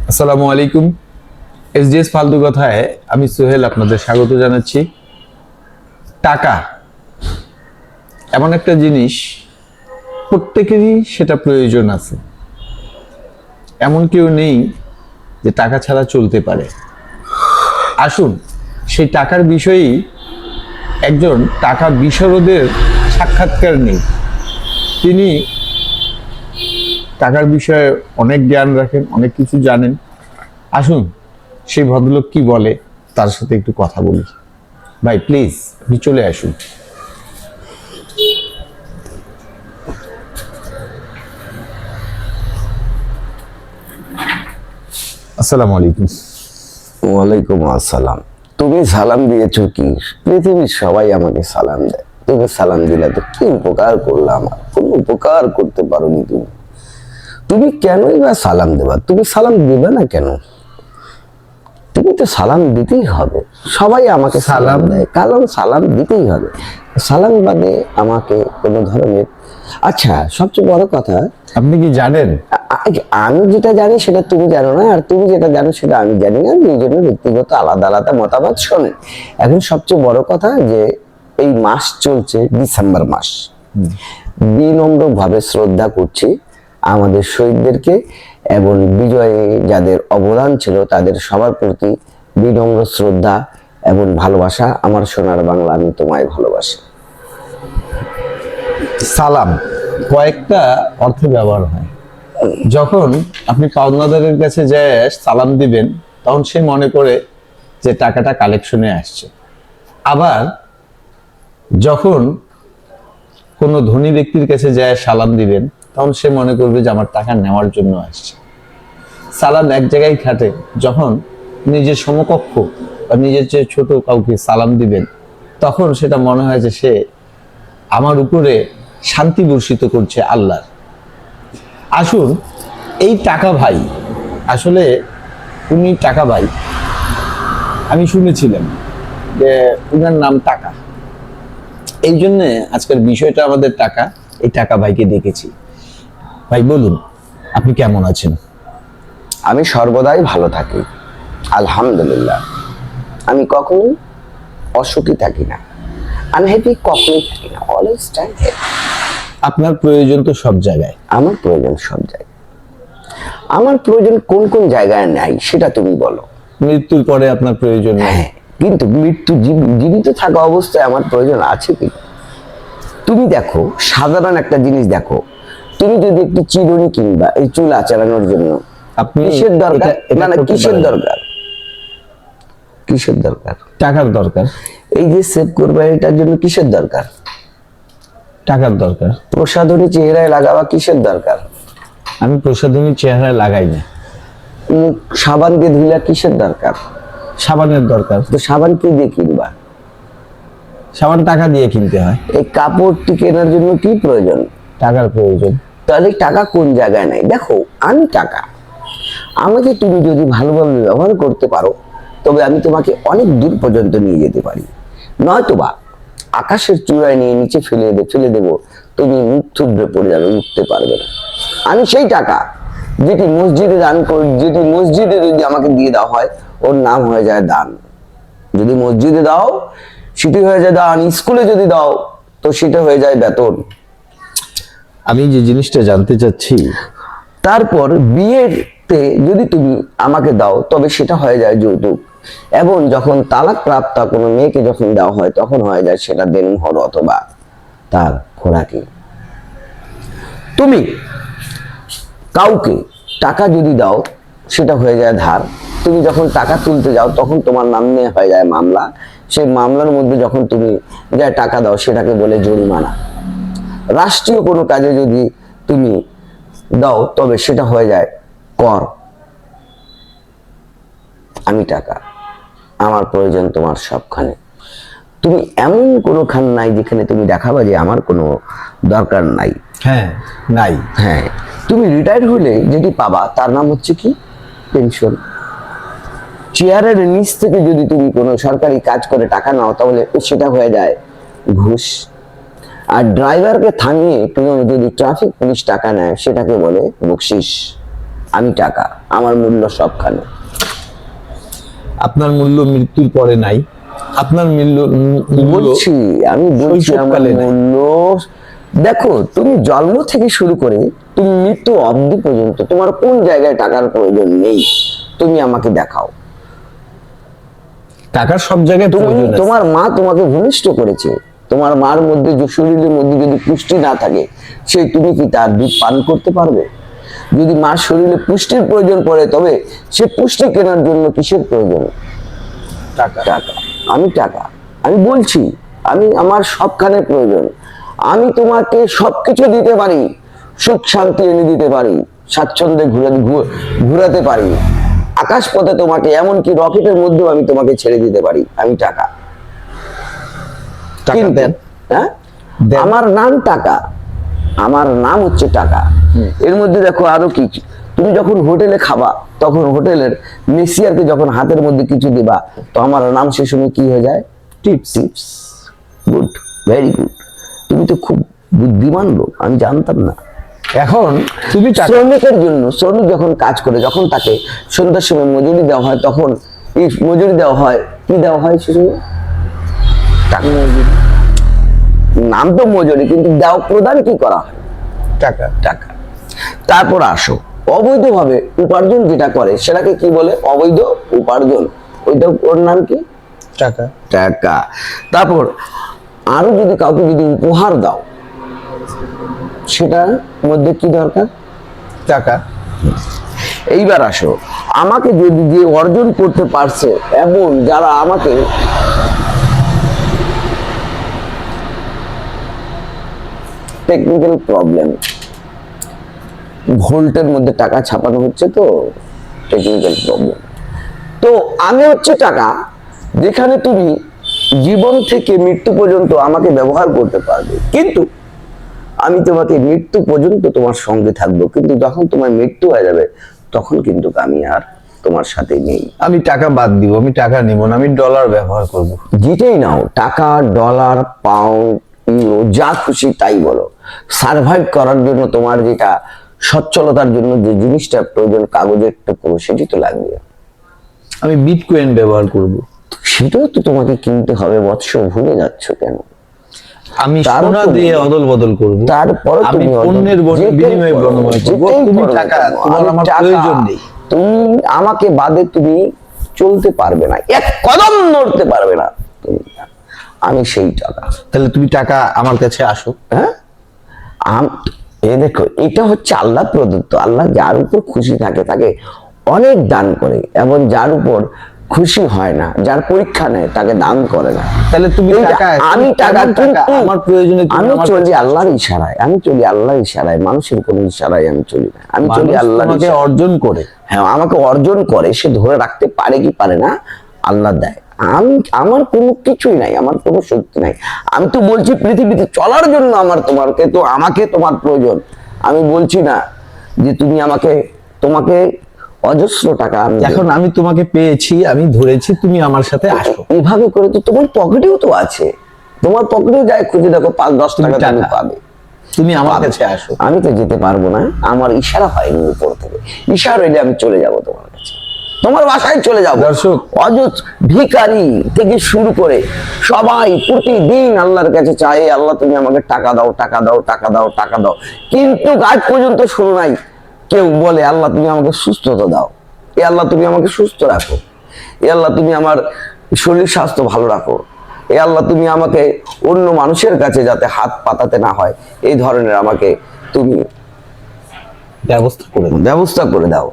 আসসালামু আলাইকুম। এসডিএস ফালতু কথায় আমি সোহেল আপনাদের স্বাগত জানাচ্ছি। টাকা এমন একটা জিনিস, প্রত্যেকেরই সেটা প্রয়োজন আছে। এমন কেউ নেই যে টাকা ছাড়া চলতে পারে। আসুন সেই টাকার বিষয়েই একজন টাকা বিশারদের সাক্ষাৎকার নেই। তিনি টাকার বিষয়ে অনেক জ্ঞান রাখেন, অনেক কিছু জানেন। আসুন সেই ভদ্রলোক কি বলে তার সাথে একটু কথা বলি। ভাই প্লিজ আপনি চলে আসুন। আসসালামু আলাইকুম। ওয়ালাইকুম আসসালাম। তুমি সালাম দিয়েছো কি? পৃথিবীর সবাই আমাকে সালাম দেয়, তুমি সালাম দিলে তো কি উপকার করলে? আমার কোনো উপকার করতে পারোনি তুমি। তুমি কেনই বা সালাম দেবা? তুমি সালাম দেবে না কেন? তুমি তো সালাম দিতেই হবে। সবাই আমাকে সালাম দেয়, কারণ সালাম দিতেই হবে। সালাম বাদে আমাকে কোনো ধরনের, আচ্ছা সবচেয়ে বড় কথা, আপনি কি জানেন আমি যেটা জানি সেটা তুমি জানো না, আর তুমি যেটা জানো সেটা আমি জানি না। দুইজনের ব্যক্তিগত আলাদা আলাদা মতামত। শোনেন, এখন সবচেয়ে বড় কথা যে এই মাস চলছে ডিসেম্বর মাস। বিনম্র ভাবে শ্রদ্ধা করছি আমাদের শহীদদেরকে এবং বিজয়ে যাদের অবদান ছিল তাদের সবার প্রতি বিনম্র শ্রদ্ধা এবং ভালোবাসা। আমার সোনার বাংলা, আমি তোমায় ভালোবাসি। সালাম কয়েকটা অর্থে ব্যবহার হয়। যখন আপনি পাওনাদারের কাছে যায় সালাম দিবেন, তখন সে মনে করে যে টাকাটা কালেকশনে আসছে। আবার যখন কোনো ধনী ব্যক্তির কাছে যায় সালাম দিবেন, তখন সে মনে করবে যে আমার টাকা নেওয়ার জন্য আসছে। সালাম এক জায়গায় খাটে যখন নিজের সমকক্ষ বা নিজের চেয়ে ছোট কাউকে সালাম দিবেন, তখন সেটা মনে হয় যে সে আমার উপরে শান্তি বর্ষিত করছে আল্লাহ। আসুন এই টাকা ভাই, আসলে উনি টাকা ভাই, আমি শুনেছিলাম যে উনার নাম টাকা। এই জন্য আজকের বিষয়টা আমাদের টাকা। এই টাকা ভাইকে দেখেছি। ভাই বলুন আপনি কেমন আছেন? আমি সর্বদাই ভালো থাকি, আলহামদুলিল্লাহ। আমি কখনো অসুখী থাকি না, আনহ্যাপি কখনোই থাকি না, অলওয়েজ টাইম। আপনার প্রয়োজন তো সব জায়গায়। আমার প্রয়োজন সব জায়গায়। আমার প্রয়োজন কোন কোন জায়গায় নাই সেটা তুমি বলো। মৃত্যুর পরে আপনার প্রয়োজন নেই। হ্যাঁ, কিন্তু মৃত্যু জীবিত থাকা অবস্থায় আমার প্রয়োজন আছে কি? তুমি দেখো, সাধারণ একটা জিনিস দেখো, তুমি যদি একটি চিরুনি কিনবা এই চুল আঁচড়ানোর জন্য, আপনি কিসের দরকার? এটা না করতে কিসের পারেন। দরকার? কিসের দরকার? টাকার দরকার। এই যে সেভ করবে এটার জন্য কিসের দরকার? টাকার দরকার। প্রসাধনী চেহারায় লাগাবা কিসের দরকার? আমি প্রসাধনী চেহারায় লাগাই না। মুখ সাবান দিয়ে ধুইলা কিসের দরকার? সাবানের দরকার। তো সাবান কি দিয়ে কিনবা? সাবান টাকা দিয়ে কিনতে হয়। এই কাপড়টি কেনার জন্য কি প্রয়োজন? টাকার প্রয়োজন। তাহলে টাকা কোন জায়গায় নাই? দেখো, আমি টাকা, আমাকে তুমি যদি ভালোভাবে ব্যবহার করতে পারো তবে আমি তোমাকে অনেক দূর পর্যন্ত নিয়ে যেতে পারি। নয়তোবা আকাশের চূড়ায় নিয়ে নিচে ফেলে দেবো, তুমি মুখ থুবড়ে পড়ে যাবে, উঠতে পারবে না। আমি সেই টাকা যেটি মসজিদে দান করি, যেটি মসজিদে যদি আমাকে দিয়ে দেওয়া হয় ওর নাম হয়ে যায় দান। যদি মসজিদে দাও সেটি হয়ে যায় দান, স্কুলে যদি দাও তো সেটা হয়ে যায় বেতন। আমি যে জিনিসটা জানতে চাচ্ছি, তারপর বিয়েতে যদি তুমি আমাকে দাও তবে সেটা হয়ে যায় যৌতুক, এবং যখন তালাক প্রাপ্ত কোনো মেয়েকে যখন দেওয়া হয় তখন হয়ে যায় সেটা দেনমোহর অথবা তার খোরাকি। তুমি কাউকে টাকা যদি দাও সেটা হয়ে যায় ধার। তুমি যখন টাকা তুলতে যাও তখন তোমার নাম নিয়ে হয়ে যায় মামলা। সেই মামলার মধ্যে যখন তুমি যা টাকা দাও সেটাকে বলে জরিমানা। রাষ্ট্রীয় কোনো কাজে যদি তুমি দাও তবে সেটা হয়ে যায় কর। আমি টাকা, আমার প্রয়োজন তোমার সবখানে। তুমি এমন কোনো খান নাই যেখানে তুমি দেখাবা যে আমার কোনো দরকার নাই। হ্যাঁ নাই। হ্যাঁ, তুমি রিটায়ার হলে যেটি পাবা তার নাম হচ্ছে কি? পেনশন। চেয়ারের নিচ থেকে যদি তুমি কোনো সরকারি কাজ করে টাকা নাও তাহলে সেটা হয়ে যায় ঘুষ। আর ড্রাইভারকে থামিয়ে যদি ট্রাফিক পুলিশ টাকা নেয় সেটাকে বলে বকশিস। আমি টাকা, আমার মূল্য সবখানে। আপনার মূল্য মৃত্যুর পরে নাই, আপনার মূল্য বলছি, আমি বলছি আমার শৈশবকালে নাই। মূল্য। দেখো, তুমি জন্ম থেকে শুরু করে তুমি মৃত্যু অবধি পর্যন্ত তোমার কোন জায়গায় টাকার প্রয়োজন নেই, তুমি আমাকে দেখাও। টাকার সব জায়গায় তুমি, প্রয়োজন আছে। তোমার মা তোমাকে ভূমিষ্ঠ করেছে, তোমার মার মধ্যে যে শরীরের মধ্যে যদি পুষ্টি না থাকে, সেই তুমি কি তার দুধ পান করতে পারবে? যদি মার শরীরে পুষ্টির প্রয়োজন পড়ে, তবে সে পুষ্টি কেনার জন্য কিসের প্রয়োজন? টাকা। টাকা। আমি টাকা, আমি বলছি, আমি আমার সবখানে প্রয়োজন। আমি তোমাকে সবকিছু দিতে পারি, সুখ শান্তি এনে দিতে পারি, স্বাচ্ছন্দ্যে ঘুরাতে পারি, আকাশ পথে তোমাকে, এমনকি রকেটের মধ্যেও আমি তোমাকে ছেড়ে দিতে পারি। আমি টাকা। টাকা কিন্তু, দেন। হ্যাঁ, দেন। আমার নাম টাকা, আমার নাম হচ্ছে টাকা। এর মধ্যে দেখো আরো কি কি। তুমি যখন হোটেলে খাবা, তখন হোটেলের মেসিয়ারকে যখন হাতের মধ্যে কিছু দিবা, তো আমার নাম সে সময় কি হয়ে যায়? Tips. Tips. Good, very good. তুমি তো খুব বুদ্ধিমান লোক, আমি জানতাম না। এখন তুমি টাকা। শ্রমিকের জন্য, শ্রমিক যখন কাজ করে, যখন তাকে সন্ধ্যার সময় মজুরি দেওয়া হয়, তখন এই মজুরি দেওয়া হয়, কি দেওয়া হয় সে সময়? টাকা। নাম তো মজুরি, কিন্তু দেওয়া প্রদান কি করা হয়? টাকা। টাকা। তারপর আসো, অবৈধভাবে উপার্জন যেটা করে সেটাকে কি বলে? অবৈধ উপার্জন। ওইটা, ওর নাম কি? টাকা। টাকা। তারপর আরো যদি কাউকে যদি উপহার দাও, সেটার মধ্যে কি দরকার? টাকা। এইবার আসো, আমাকে যদি যে অর্জন করতে পারছে, এবং যারা আমাকে টেকনিক্যাল প্রবলেম, ভোল্টের মধ্যে টাকা ছাপানো হচ্ছে, তো টেকনিক্যাল প্রবলেম। তো আমি হচ্ছে টাকা, যেখানে তুমি জীবন থেকে মৃত্যু পর্যন্ত আমাকে ব্যবহার করতে পারবে, কিন্তু আমি তোমাকে মৃত্যু পর্যন্ত তোমার সঙ্গে থাকবো, কিন্তু যখন তোমার মৃত্যু হয়ে যাবে, তখন কিন্তু আমি আর তোমার সাথে নেই। আমি টাকা বাদ দিব, আমি টাকা নিব না, আমি ডলার ব্যবহার করব। যেটাই নাও, টাকা, ডলার, পাউন্ড, ইউরো, যা খুশি তাই বলো, সার্ভাইভ করার জন্য তোমার যেটা সচ্ছলতার জন্য যে জিনিসটা প্রয়োজন, কাগজের টুকরো, সেটি তো লাগবে। আমি বিটকয়েন ব্যবহার করব। সেটাও তো তোমাকে কিনতে হবে বৎস, ভুলে যাচ্ছ কেন? আমি তারও সোনা তো দিয়ে অদল বদল করব। তারপরে আমি পণ্যের বিনিময়ে বিনিময় করব। তুমি টাকা, তোমার আমার প্রয়োজন নেই। তুমি আমাকে বাদে তুমি চলতে পারবে না, এক কদম নড়তে পারবে না তুমি। আমি সেই টাকা। তাহলে তুমি টাকা আমার কাছে আসো। হ্যাঁ, দেখো, এটা হচ্ছে আল্লাহ প্রদত্ত। আল্লাহ যার উপর খুশি থাকে তাকে অনেক দান করে, এবং যার উপর খুশি হয় না, যার পরীক্ষা নেয়, তাকে দান করে না। তাহলে তুমি টাকা, আমি টাকা, কিন্তু আমার প্রয়োজনে আমি চলি আল্লাহর ইশারায়, আমি চলি আল্লাহর ইশারায়, মানুষের কোনো ইশারায় আমি চলি না। আমি চলি আল্লাহর ইশারায়। অর্জন করে। হ্যাঁ, আমাকে অর্জন করে, সে ধরে রাখতে পারে কি পারে না, আল্লাহ দেয়। আমি, আমার কোনো কিছুই নাই, আমার কোনো শক্তি নাই। আমি তো বলছি পৃথিবীতে চলার জন্য আমাকে তোমার প্রয়োজন। আমি বলছি না যে তুমি তোমাকে অজস্র টাকা আমি দেব। এখন আমি তোমাকে পেয়েছি, আমি ধরেছি, তুমি আমার সাথে আসো। এইভাবে করে তো তোমার পকেটেও তো আছে, তোমার পকেটে যায় খুঁজে দেখো, 5-10 টাকা তুমি পাবে। তুমি আমার কাছে আসো। আমি তো যেতে পারবো না, আমার ইশারা হয়নি উপর থেকে। ইশারা হইলে আমি চলে যাব তোমার কাছে, তোমার বাসায় চলে যাব। দর্শক, ভিখারি থেকে শুরু করে সবাই প্রতিদিন আল্লাহর কাছে চায়, আল্লাহ তুমি আমাকে টাকা দাও, টাকা দাও, টাকা দাও, টাকা দাও। কিন্তু আজ পর্যন্ত শুরু নাই কেউ বলে, আল্লাহ তুমি আমাকে সুস্থতা দাও, এ আল্লাহ তুমি আমাকে সুস্থ রাখো, এ আল্লাহ তুমি আমার শরীর স্বাস্থ্য ভালো রাখো, এ আল্লাহ তুমি আমাকে অন্য মানুষের কাছে যাতে হাত পাতাতে না হয়, এই ধরনের আমাকে তুমি ব্যবস্থা করে দাও।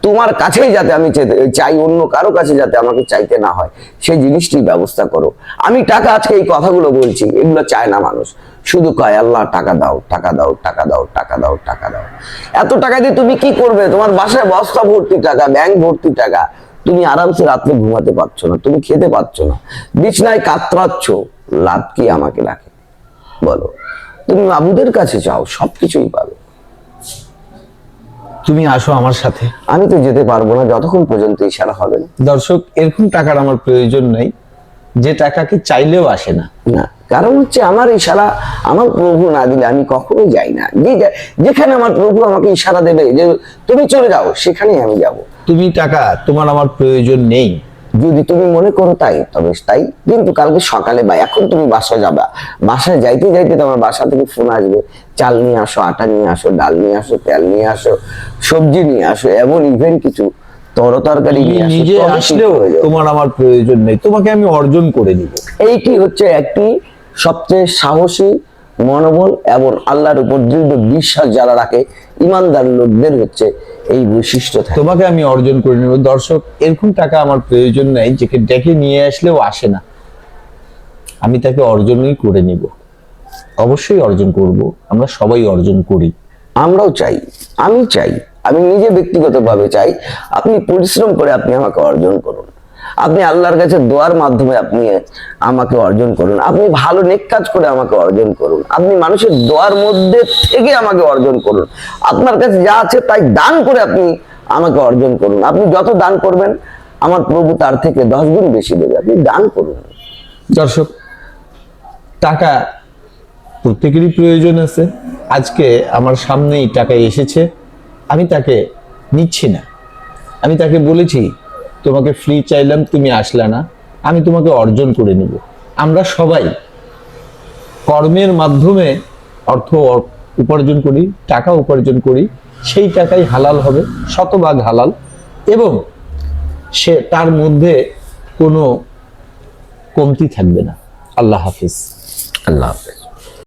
তোমার কাছেই যাতে আমি চাই, অন্য কারো কাছে যাতে আমাকে চাইতে না হয়, সেই জিনিসটি ব্যবস্থা করো। আমি টাকা, আজকে এই কথাগুলো বলছি, এগুলো চায় না মানুষ, শুধু কয় আল্লাহ টাকা দাও, টাকা দাও, টাকা দাও, টাকা দাও, টাকা দাও। এত টাকা দিয়ে তুমি কি করবে? তোমার বাসায় বস্তা ভর্তি টাকা, ব্যাংক ভর্তি টাকা, তুমি আরামসে রাত্রে ঘুমাতে পারছো না, তুমি খেতে পারছো না, বিছনায় কাতরাচ্ছ, লাভ কি আমাকে রাখে বলো? তুমি মাবুদের কাছে চাও, সবকিছুই পাবে। তুমি আসো আমার সাথে। আমি তো যেতে পারবো না যতক্ষণ পর্যন্ত ইশারা হবে না। দর্শক, এরকম টাকার আমার প্রয়োজন নাই। যে টাকাকে চাইলেও আসে না। না, কারণ হচ্ছে আমার ইশারা আমার প্রভু না দিলে আমি কখনো যাই না। যেখানে আমার প্রভু আমাকে ইশারা দেবে যে তুমি চলে যাও, সেখানেই আমি যাব। তুমি টাকা তোমার আমার প্রয়োজন নেই, যদি তুমি মনে করো তাই, তবে তাই। কিন্তু কালকে সকালে বা এখন তুমি বাসায় যাবা, বাসায় যাইতে যাইতে তোমার বাসা থেকে ফোন আসবে, চাল নিয়ে আসো, আটা নিয়ে আসো, ডাল নিয়ে আসো, তেল নিয়ে আসো, সবজি নিয়ে আসো, এমন ইভেন কিছু তরকারি তুমি নিয়ে আসো, নিজে তবে কি আসলেও প্রয়োজন? তোমার আমার প্রয়োজন নেই, তোমাকে আমি অর্জন করে নিব। এইটি হচ্ছে একটি সবচেয়ে সাহসী মনোবল এবং আল্লাহর উপর দৃঢ় বিশ্বাস যারা রাখে, ইমানদার লোকদের হচ্ছে এই বৈশিষ্ট্য থাকে। তোমাকে আমি অর্জন করে নেব। দর্শক, এরকম টাকা আমার প্রয়োজন নাই যে ডেকে নিয়ে আসলেও আসে না, আমি তাকে অর্জনই করে নিব। অবশ্যই অর্জন করব, আমরা সবাই অর্জন করি। আমরাও চাই, আমি চাই, আমি নিজে ব্যক্তিগতভাবে চাই আপনি পরিশ্রম করে আপনি আমাকে অর্জন করুন, আপনি আল্লাহর কাছে দোয়ার মাধ্যমে আপনি আমাকে অর্জন করুন, আপনি ভালো নেক কাজ করে আমাকে অর্জন করুন, আপনি মানুষের দোয়ার মধ্যে থেকে আমাকে অর্জন করুন, আপনার কাছে যা আছে তাই দান করে আপনি আমাকে অর্জন করুন। আপনি যত দান করবেন আমার প্রভু তার থেকে 10 গুণ বেশি দেবে, আপনি দান করুন। দর্শক, টাকা প্রত্যেকেরই প্রয়োজন আছে। আজকে আমার সামনেই টাকা এসেছে, আমি তাকে নিচ্ছি না। আমি তাকে বলেছি তোমাকে ফ্রি চাইলাম, তুমি আসলে না, আমি তোমাকে অর্জন করে নিব। আমরা সবাই কর্মের মাধ্যমে অর্থ উপার্জন করি, টাকা উপার্জন করি, সেই টাকাই হালাল হবে, শতভাগ হালাল, এবং সে তার মধ্যে কোনো কমতি থাকবে না। আল্লাহ হাফিজ। আল্লাহ হাফেজ।